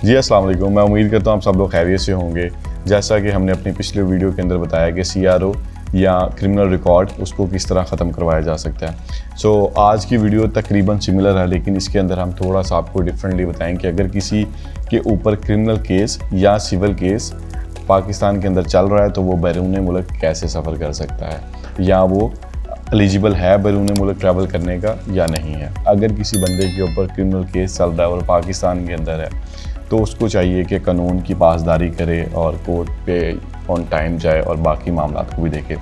جی السلام علیکم، میں امید کرتا ہوں آپ سب لوگ خیریت سے ہوں گے۔ جیسا کہ ہم نے اپنی پچھلے ویڈیو کے اندر بتایا کہ CRO یا کرمنل ریکارڈ اس کو کس طرح ختم کروایا جا سکتا ہے۔ آج کی ویڈیو تقریباً سملر ہے، لیکن اس کے اندر ہم تھوڑا سا آپ کو ڈفرینٹلی بتائیں کہ اگر کسی کے اوپر کرمنل کیس یا سول کیس پاکستان کے اندر چل رہا ہے تو وہ بیرون ملک کیسے سفر کر سکتا ہے، یا وہ ایلیجیبل ہے بیرون ملک ٹریول کرنے کا یا نہیں ہے۔ اگر کسی بندے کے اوپر کرمنل کیس چل رہا ہے اور پاکستان کے اندر ہے تو اس کو چاہیے کہ قانون کی پاسداری کرے اور کورٹ پہ آن ٹائم جائے اور باقی معاملات کو بھی دیکھے۔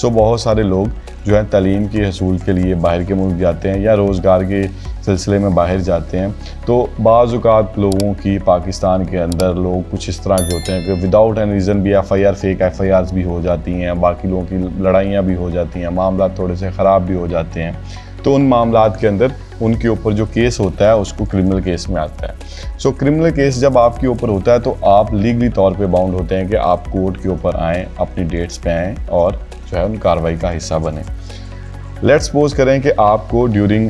بہت سارے لوگ جو ہیں تعلیم کے حصول کے لیے باہر کے ملک جاتے ہیں یا روزگار کے سلسلے میں باہر جاتے ہیں، تو بعض اوقات لوگوں کی پاکستان کے اندر لوگ کچھ اس طرح کے ہوتے ہیں کہ وداؤٹ این ریزن بھی فیک FIRs بھی ہو جاتی ہیں، باقی لوگوں کی لڑائیاں بھی ہو جاتی ہیں، معاملات تھوڑے سے خراب بھی ہو جاتے ہیں۔ تو ان معاملات کے اندر ان کے اوپر جو کیس ہوتا ہے اس کو کرمنل کیس میں آتا ہے۔ کرمنل کیس جب آپ کے اوپر ہوتا ہے تو آپ لیگلی طور پہ باؤنڈ ہوتے ہیں کہ آپ کورٹ کے اوپر آئیں، اپنی ڈیٹس پہ آئیں اور جو ہے ان کارروائی کا حصہ بنیں۔ لیٹ سپوز کریں کہ آپ کو ڈیورنگ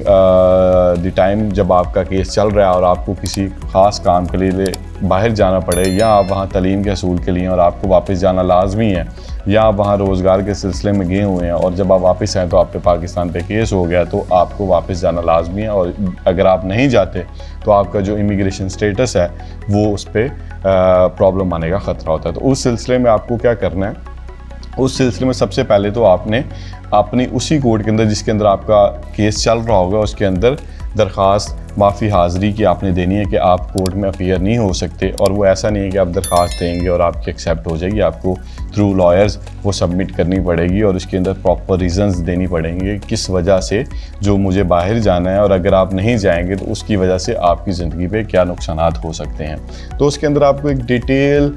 دی ٹائم جب آپ کا کیس چل رہا ہے اور آپ کو کسی خاص کام کے لیے باہر جانا پڑے، یا آپ وہاں تعلیم کے حصول کے لیے اور آپ کو واپس جانا لازمی ہے، یا آپ وہاں روزگار کے سلسلے میں گئے ہوئے ہیں اور جب آپ واپس آئیں تو آپ پہ پاکستان پہ کیس ہو گیا تو آپ کو واپس جانا لازمی ہے، اور اگر آپ نہیں جاتے تو آپ کا جو امیگریشن سٹیٹس ہے وہ اس پہ پرابلم آنے کا خطرہ ہوتا ہے۔ تو اس سلسلے میں آپ کو کیا کرنا ہے؟ اس سلسلے میں سب سے پہلے تو آپ نے اپنی اسی کورٹ کے اندر جس کے اندر آپ کا کیس چل رہا ہوگا اس کے اندر درخواست معافی حاضری کی آپ نے دینی ہے کہ آپ کورٹ میں اپیئر نہیں ہو سکتے، اور وہ ایسا نہیں ہے کہ آپ درخواست دیں گے اور آپ کی ایکسیپٹ ہو جائے گی، آپ کو تھرو لائرز وہ سبمٹ کرنی پڑے گی اور اس کے اندر پراپر ریزنز دینی پڑیں گے کس وجہ سے جو مجھے باہر جانا ہے، اور اگر آپ نہیں جائیں گے تو اس کی وجہ سے آپ کی زندگی پہ کیا نقصانات ہو سکتے ہیں۔ تو اس کے اندر آپ کو ایک ڈیٹیل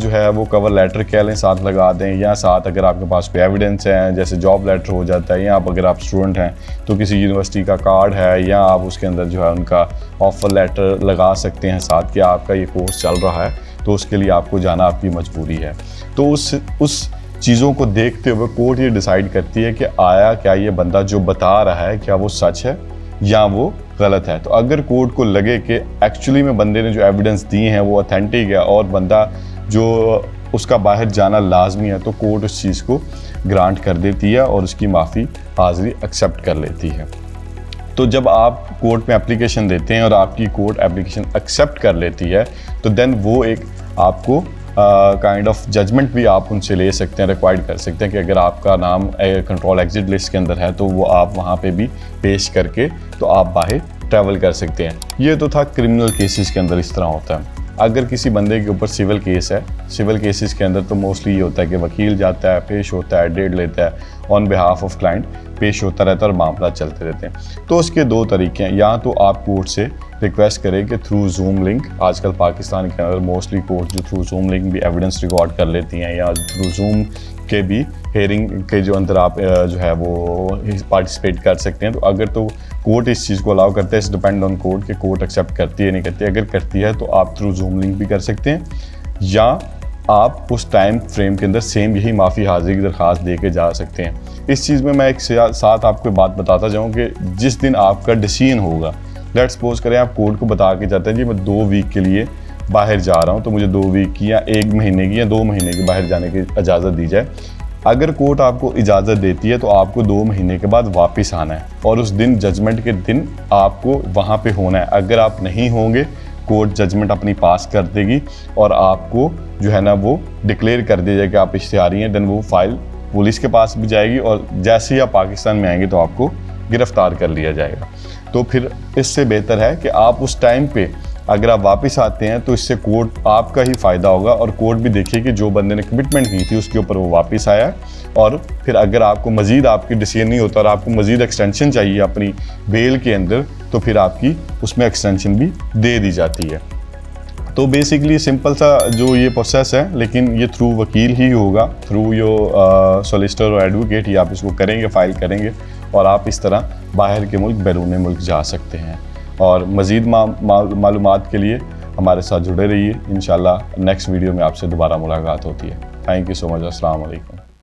جو ہے وہ کور لیٹر کہہ لیں ساتھ لگا دیں، یا ساتھ اگر آپ کے پاس کوئی ایویڈنس ہے جیسے جاب لیٹر ہو جاتا ہے، یا اگر آپ اسٹوڈنٹ ہیں تو کسی یونیورسٹی کا کارڈ ہے، یا آپ اس کے اندر جو ہے ان کا آفر لیٹر لگا سکتے ہیں ساتھ کہ آپ کا یہ کورس چل رہا ہے تو اس کے لیے آپ کو جانا آپ کی مجبوری ہے۔ تو اس چیزوں کو دیکھتے ہوئے کورٹ یہ ڈیسائیڈ کرتی ہے کہ آیا کیا یہ بندہ جو بتا رہا ہے کیا وہ سچ ہے یا وہ غلط ہے۔ تو اگر کورٹ کو لگے کہ ایکچولی میں بندے نے جو ایویڈنس دی ہیں وہ اتھینٹک ہے اور بندہ جو اس کا باہر جانا لازمی ہے، تو کورٹ اس چیز کو گرانٹ کر دیتی ہے اور اس کی معافی حاضری ایکسیپٹ کر لیتی ہے۔ تو جب آپ کورٹ میں اپلیکیشن دیتے ہیں اور آپ کی کورٹ اپلیکیشن ایکسیپٹ کر لیتی ہے تو دین وہ ایک آپ کو کائنڈ آف ججمنٹ بھی آپ ان سے لے سکتے ہیں، ریکوائرڈ کر سکتے ہیں کہ اگر آپ کا نام کنٹرول ایگزٹ لسٹ کے اندر ہے تو وہ آپ وہاں پہ بھی پیش کر کے تو آپ باہر ٹریول کر سکتے ہیں۔ یہ تو تھا کرمنل کیسز کے اندر اس طرح ہوتا ہے۔ اگر کسی بندے کے اوپر سول کیس ہے، سول کیسز کے اندر تو موسٹلی یہ ہوتا ہے کہ وکیل جاتا ہے، پیش ہوتا ہے، ڈیٹ لیتا ہے، آن بہاف آف کلائنٹ پیش ہوتا رہتا ہے اور معاملات چلتے رہتے ہیں۔ تو اس کے دو طریقے ہیں، یا تو آپ کورٹ سے ریکویسٹ کریں کہ تھرو زوم لنک، آج کل پاکستان کے اندر موسٹلی کورٹ جو تھرو زوم لنک بھی ایویڈنس ریکارڈ کر لیتی ہیں، یا تھرو زوم کے بھی ہیئرنگ کے جو اندر آپ جو ہے وہ پارٹیسپیٹ کر سکتے ہیں۔ تو اگر تو کورٹ اس چیز کو الاؤ کرتا ہے، اس ڈپینڈ آن کورٹ کہ کورٹ ایکسیپٹ کرتی ہے نہیں کرتی ہے۔ اگر کرتی ہے تو آپ تھرو زوم لنک بھی کر سکتے ہیں، یا آپ اس ٹائم فریم کے اندر سیم یہی معافی حاضری کی درخواست دے کے جا سکتے ہیں۔ اس چیز میں ایک ساتھ آپ کو بات بتاتا جاؤں کہ جس دن آپ کا ڈیسیژن ہوگا، لیٹ سپوز کریں آپ کورٹ کو بتا کے جاتے ہیں جی میں 2 ویک کے لیے باہر جا رہا ہوں، تو مجھے 2 ویک کی یا 1 مہینے کی یا 2 مہینے کی باہر جانے کی اجازت دی جائے۔ اگر کورٹ آپ کو اجازت دیتی ہے تو آپ کو 2 مہینے کے بعد واپس آنا ہے، اور اس دن ججمنٹ کے دن آپ کو وہاں پہ ہونا ہے۔ اگر آپ نہیں ہوں گے کورٹ ججمنٹ اپنی پاس کر دے گی اور آپ کو جو ہے نا وہ ڈکلیئر کر دیا جائے کہ آپ اشتہاری ہیں، دین وہ فائل پولیس کے پاس بھی جائے گی، اور جیسے ہی آپ پاکستان میں آئیں گے تو آپ کو گرفتار کر لیا جائے گا۔ تو پھر اس سے بہتر ہے کہ آپ اس ٹائم پہ اگر آپ واپس آتے ہیں تو اس سے کورٹ آپ کا ہی فائدہ ہوگا، اور کورٹ بھی دیکھیے کہ جو بندے نے کمٹمنٹ کی تھی اس کے اوپر وہ واپس آیا، اور پھر اگر آپ کو مزید آپ کی ڈیسیژن نہیں ہوتا اور آپ کو مزید ایکسٹینشن چاہیے اپنی بیل کے اندر، تو پھر آپ کی اس میں ایکسٹینشن بھی دے دی جاتی ہے۔ تو بیسکلی سمپل سا جو یہ پروسیس ہے، لیکن یہ تھرو وکیل ہی ہوگا، تھرو یور سولیسٹر اور ایڈوکیٹ ہی آپ اس کو کریں گے، فائل کریں گے، اور آپ اس طرح باہر کے ملک بیرون ملک جا سکتے ہیں۔ اور مزید معلومات کے لیے ہمارے ساتھ جڑے رہیے۔ انشاءاللہ نیکسٹ ویڈیو میں آپ سے دوبارہ ملاقات ہوتی ہے۔ تھینک یو سو مچ۔ السلام علیکم۔